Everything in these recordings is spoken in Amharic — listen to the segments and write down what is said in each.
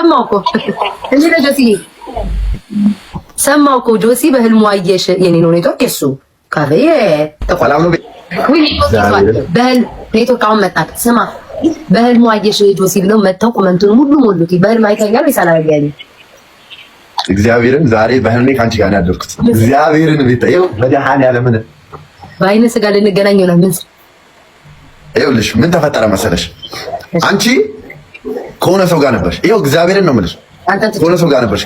ሰማውኮ እንዴ ጆሲ ሰማውኮ ጆሲ በህልሙ አየሽ የኔ ነው ኔትወርክ እሱ ካፈየ ተቆላሙ በህልም ኔትወርክ አሁን መጣ ስማ በህልሙ አየሽ ጆሲ ብለው መተው ኮመንቱን ሙሉ ሞሉት በህልም አይተኛል ይሳላል ያለ እግዚአብሔርን ዛሬ በህልሜ ካንቺ ጋር ያደርኩት እግዚአብሔርን ቢታየው መድኃኔ ዓለምን ባይነ ስጋ ልንገናኝ ነው ምን ይኸውልሽ ምን ተፈጠረ መሰለሽ አንቺ ከሆነ ሰው ጋር ነበርሽ ይኸው እግዚአብሔርን ነው የምልሽ ከሆነ ሰው ጋር ነበርሽ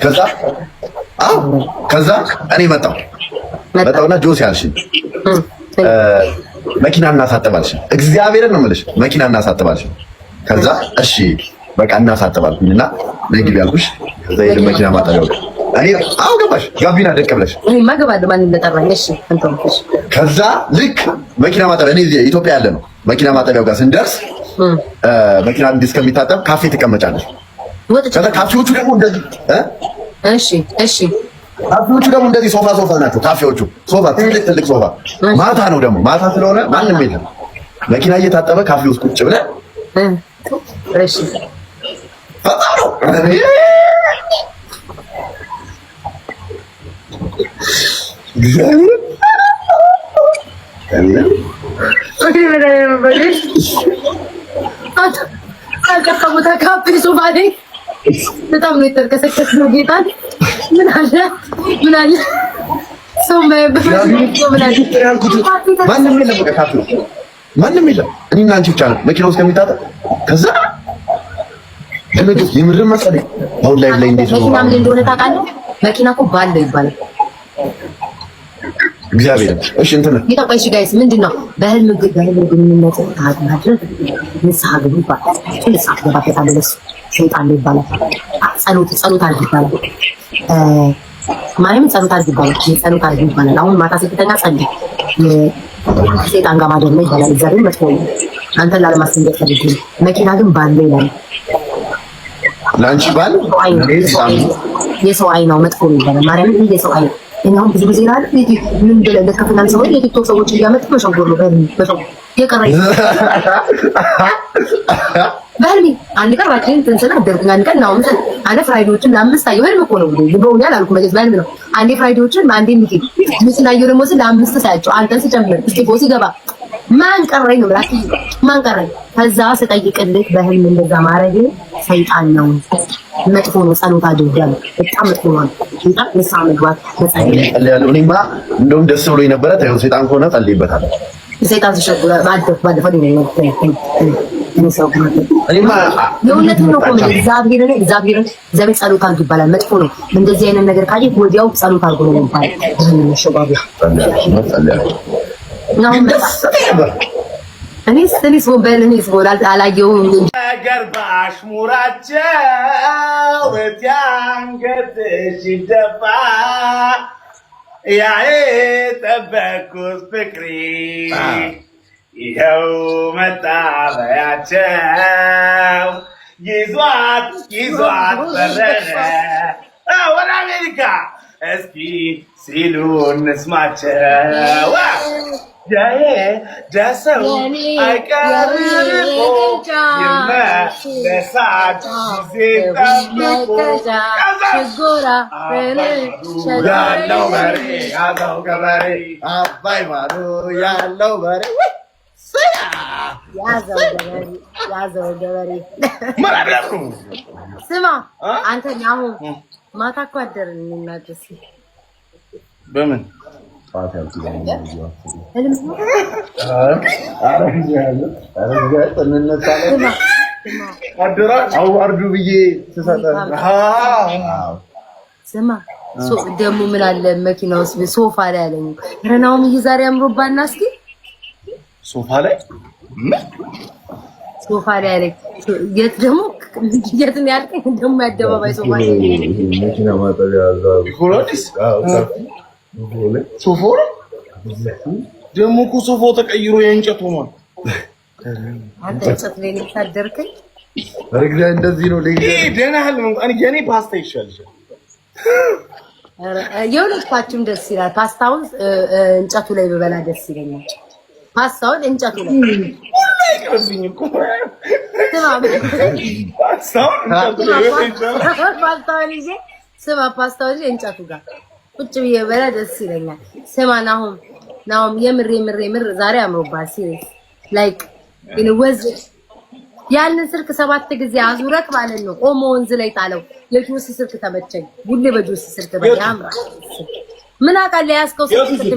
ከዛ እኔ መጣውና ጆሲ አልሽኝ መኪና እናሳጥባልሽ እግዚአብሔርን ነው የምልሽ መኪና እናሳጥባልሽ ከዛ እሺ በቃ እናሳጥባልኩኝና ነግቢ ያልኩሽ ከዛ የለ መኪና ማጠቢያው እኔ ገባሽ ጋቢና ደቅ ብለሽ እኔ ማገባለ ማን እንደጠራኝ እሺ እንተውሽ ከዛ ልክ መኪና ማጠቢያ እኔ ኢትዮጵያ ያለ ነው መኪና ማጠቢያው ጋር ስንደርስ መኪና እስከሚታጠብ ካፌ ትቀመጫለሽ ከዛ ካፌዎቹ ደግሞ እንደዚህ እሺ ካፌዎቹ ደግሞ እንደዚህ ሶፋ ናቸው ካፌዎቹ ሶፋ ትልቅ ሶፋ ማታ ነው ደግሞ ማታ ስለሆነ ማንም የለም መኪና እየታጠበ ካፌ ውስጥ ቁጭ ብለህ እሺ በጣም ነው የተከሰከሰ ነው ጌታን ምን አለ ሰው ማንም የለም እኔና አንቺ ብቻ ነው መኪናው እስከሚታጠብ ከዛ የምርም መሰለኝ አሁን ላይ እንዴት ነው መኪና ምን እንደሆነ ታውቃለህ መኪና እኮ ባለው ይባላል እግዚአብሔር እሺ እንትን ይታውቃሽ ጋይስ ምንድነው በህልም ግንኙነት ማድረግ ንስሐ ግቡ ይባላል ንስሐ ገባበት አለስ ሸይጣን ይባላል ጸሎት አድርግ ይባላል ማንም ጸሎት አድርግ ይባላል አሁን ማታ ስትተኛ ጸልይ ሸይጣን ጋር ማደር ነው ይባላል እግዚአብሔር መጥፎ አንተ ላለማስደሰት ፈልግ መኪና ግን ባለ ይላል ላንቺ ባል የሰው አይ ነው መጥፎ ይባላል ማርያም የሰው አይ እኛም ብዙ ጊዜ ላይ ምን ለከፈናል ሰው የቲክቶክ ሰዎች እያመጡ መሸጎር ነው በሰው የቀረኝ በህልሜ አንድ ቀን ባክኝ ትንሰና ደርግና አንድ ቀን ነው እንትን አለ ፍራይዶችን ለአምስት አየሁ ህልም እኮ ነው ይብሮኛል አልኩ መጀመሪያ በህልም ነው አንዴ ፍራይዶችን አንዴ ሚኪ ምስላየው ደግሞ ለአምስት ሳያቸው አንተን ሲጨምር እስኪ ቦስ ይገባ ማን ቀረኝ ነው ብላችሁ ማን ቀረኝ ከዛ ስጠይቅልህ በህልም እንደዛ ማረግ ሰይጣን ነው መጥፎ ነው ጸሎት አድርጋል በጣም መጥፎ ነው ሰይጣን ንስሐ መግባት ያለው እኔማ እንደውም ደስ ብሎኝ ነበረ ታየው ሰይጣን ከሆነ ጸልይበታል ሰይጣን ተሸጉራ ባደፈ ነው እኔማ የእውነት ነው ቆም እግዚአብሔር ጸሎት አድርግ ይባላል መጥፎ ነው እንደዚህ አይነት ነገር ካለ ወዲያው ጸሎት አድርጎ ነው ይባላል ሸባብ ነው እኔስ ወንበልኔስ ወላል አላየሁም ገርባሽ ሙራቸው በቲያንገትሽ ይደፋ ያዬ ጠበኩት ፍቅሪ ይኸው መጣ በያቸው ይዟት በረረ ወደ አሜሪካ እስኪ ሲሉ እንስማቸው ደሰው አይቀርቆ ይመለሳል ጊዜ ጠብቆ ያለው በሬ ያለው ገበሬ አባይ ማዶ ያለው በሬ ያዘው ገበሬ ስማ አንተ አሁን ማታ እኮ አደርን እናድርስ በምን አዋርዱ ብዬ ስማ ደግሞ ምን አለ መኪና ውስጥ ሶፋ ላይ አለኝ ረናውም ዛሬ አምሮባና እስኪ ሶፋ ላይ አለኝ የት ደግሞ የት ነው ያልከኝ ደግሞ ያደባባይ ሶፋ ላይ መኪና ማጠቢያ ሶፋው ደግሞ እኮ ሶፋው ተቀይሮ የእንጨት ሆኗል አንተ እንጨት ላይ ነው ታደርከኝ ረግዳ እንደዚህ ነው ደህና ህልም እንኳን የኔ ፓስታ ይሻልሻል የሁለታችሁም ደስ ይላል ፓስታውን እንጨቱ ላይ በበላ ደስ ይለኛል ፓስታውን እንጨቱ ላይ አይቀርብኝ እኮ ፓስታውን እንጨቱ ጋር ቁጭ ብዬ በላ ደስ ይለኛል። ስማ ናሁም የምር ዛሬ አምሮባል። ሲሪየስ ላይክ ወዝ ያንን ስልክ 7 ጊዜ አዙረክ ማለት ነው። ኦሞ ወንዝ ላይ ጣለው። የጁስ ስልክ ተመቸኝ። ሁሌ በጁስ ስልክ ያምራል። ምን አውቃለሁ ያስከው ስልክ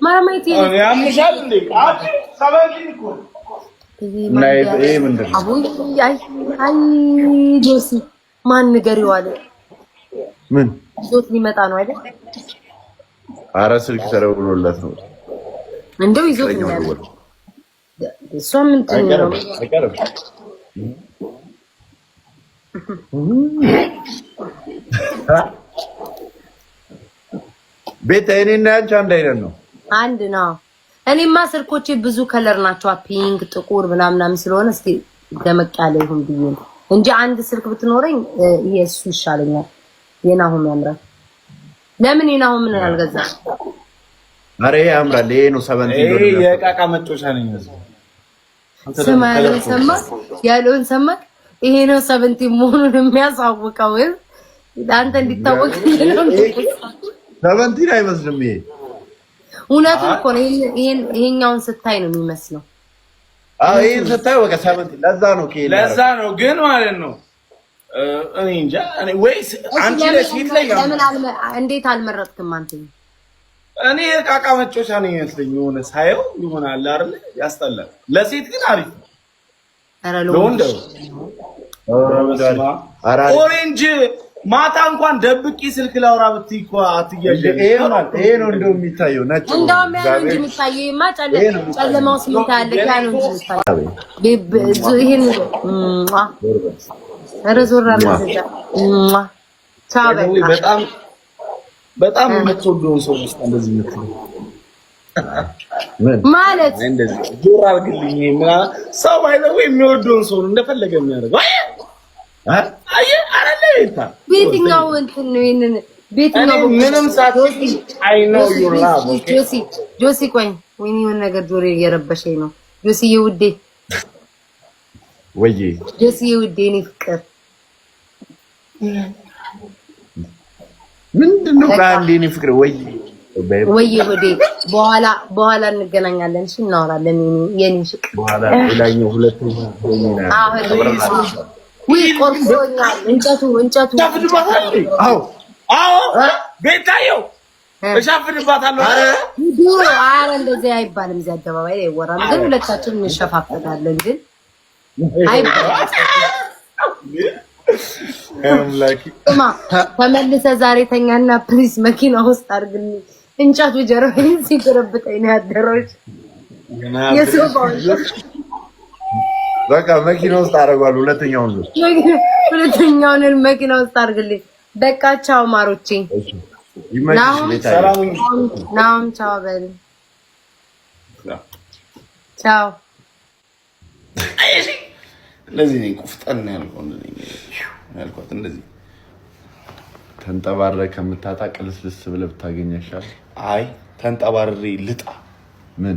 ማማይቲ ያምሻል እንዴ? ጆሲ ማን ንገሪው አለ። ምን ጆት ሊመጣ ነው አይደል? ኧረ ስልክ ተደውሎለት ነው እንደው ይዞት ነው ያለው። እሷ ምን ትነው ቤት እኔና አንቺ አንድ አይነት ነው። አንድ ነው። እኔማ ስልኮቼ ብዙ ከለር ናቸው፣ ፒንክ፣ ጥቁር ምናምን ስለሆነ እስቲ ደመቅ ያለ ይሁን ብዬ ነው እንጂ አንድ ስልክ ብትኖረኝ የሱ ይሻለኛል። የናሁም ያምራል። ለምን የናሁምን አልገዛም? አሬ ያምራል። ይሄ ነው 70 ይሄ የቃቃ መጮሻ ነው የሚመስለው። ያለውን ሰማክ? ይሄ ነው 70 መሆኑን የሚያሳውቀው አንተ እንዲታወቅ ነው። 70 አይመስልም። ይሄ እውነቱን እኮ ነው። ይሄኛውን ስታይ ነው የሚመስለው። ይሄን ስታይ በቃ 70 ለዛ ነው ግን ማለት ነው። እኔ እንጃ ወይስ አንቺ ለሴት ላይ ለምን እንዴት አልመረጥክም አንተ? እኔ የቃቃ መጮሻ ነው የሚመስለኝ። የሆነ ሳየው ይሆናል አይደል? ያስጠላል። ለሴት ግን አሪፍ ነው። ለወንድ ኦሬንጅ ማታ እንኳን ደብቂ ስልክ ላውራ ብትይ እኮ አትያዥ። ይሄ ነው እንደው የሚታየው ነጭ ነው። እንደውም ያ ነው እንጂ የሚታየው ጨለማው ስሜት ያለ ያ ነው እንጂ የሚታየው። ይሄን ረዞራ በጣም የምትወደውን ሰው ውስጥ እንደዚህ የምትለው ማለት እንደዚህ ጆሮ አድርግልኝ ምናምን ሰው ባይዘው የሚወደውን ሰው ነው እንደፈለገ የሚያደርገው። ቤትኛው እንትን ነው። ይሄንን ቤትኛው ምንም ሳትይ አይ ኖ ዩ ላቭ ጆሲ ቆይ ወይኔ የሆነ ነገር ጆሮ እየረበሸኝ ነው። ጆሲ ውዴ ወይዬ ጆሲ ውዴ እኔ ፍቅር ምንድነው? ባንዴ እኔ ፍቅር ወይዬ ወዴ በኋላ እንገናኛለን። እሺ እናወራለን። የኔ ፍቅር በኋላ ሌላኛው ሁለተኛ ወይ ቆርጦኛል። እንጨቱ አዎ ቤታየው እሻፍድባታለሁ። ኧረ እንደዚህ አይባልም። እዚህ አደባባይ ላይ ይወራል፣ ግን ሁለታችን እንሸፋፈታለን። ግን አይባልም። ተመልሰህ ዛሬ ተኛና ፕሊስ መኪና ውስጥ አድርግልኝ። እንጨቱ ጀርባዬን ሲገረብጠኝ ነው ያደረው። በቃ መኪና ውስጥ አደርጋለሁ። ሁለተኛውን መኪና ውስጥ አድርግልኝ። በቃ ቻው ማሮቼ። ናም ቻው በል። ቻው። ለዚህ ነው ቁፍጠን ያልኳት። እንደዚህ ተንጠባረህ ከምታጣ ቅልስልስ ብለህ ብታገኝ ይሻላል። አይ ተንጠባረሬ ልጣ ምን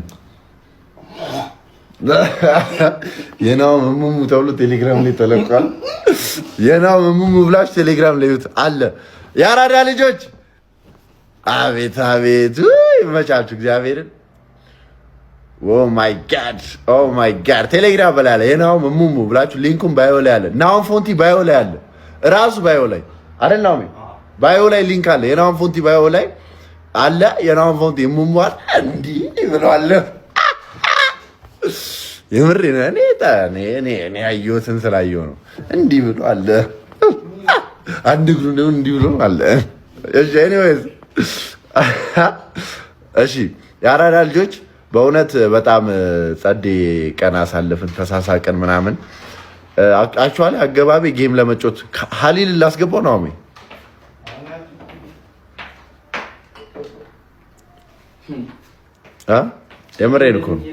የናሁም እሙሙ ተብሎ ቴሌግራም ላይ ተለቋል። የናሁም እሙሙ ብላችሁ ቴሌግራም ላይ አለ። የአራዳ ልጆች አቤት ይመቻችሁ። እግዚአብሔርን ኦ ማይ ጋድ ቴሌግራም በላይ አለ። የናሁም እሙሙ ብላችሁ ሊንኩን ባዮ ላይ አለ። ናሁም ፎንቲ ባዮ ላይ አለ። ራሱ ባዮ ላይ አይደል? ናሁም ባዮ ላይ ሊንክ አለ። የናሁም ፎንቲ ባዮ ላይ አለ። የናሁም ፎንቲ እሙሙ አለ። እንዲህ ብለዋል። የምሬ ነው። እኔ አየሁትን ስላየሁ ነው እንዲህ ብሎ አለ። አንድ እግሩ ነው እንዲህ ብሎ አለ። እሺ ኤኒዌይስ እሺ የአራዳ ልጆች በእውነት በጣም ጸዴ ቀን አሳለፍን፣ ተሳሳቅን ምናምን። አክቹአሊ አገባቢ ጌም ለመጮት ሀሊል ላስገባው ነው። የምሬን እኮ ነው።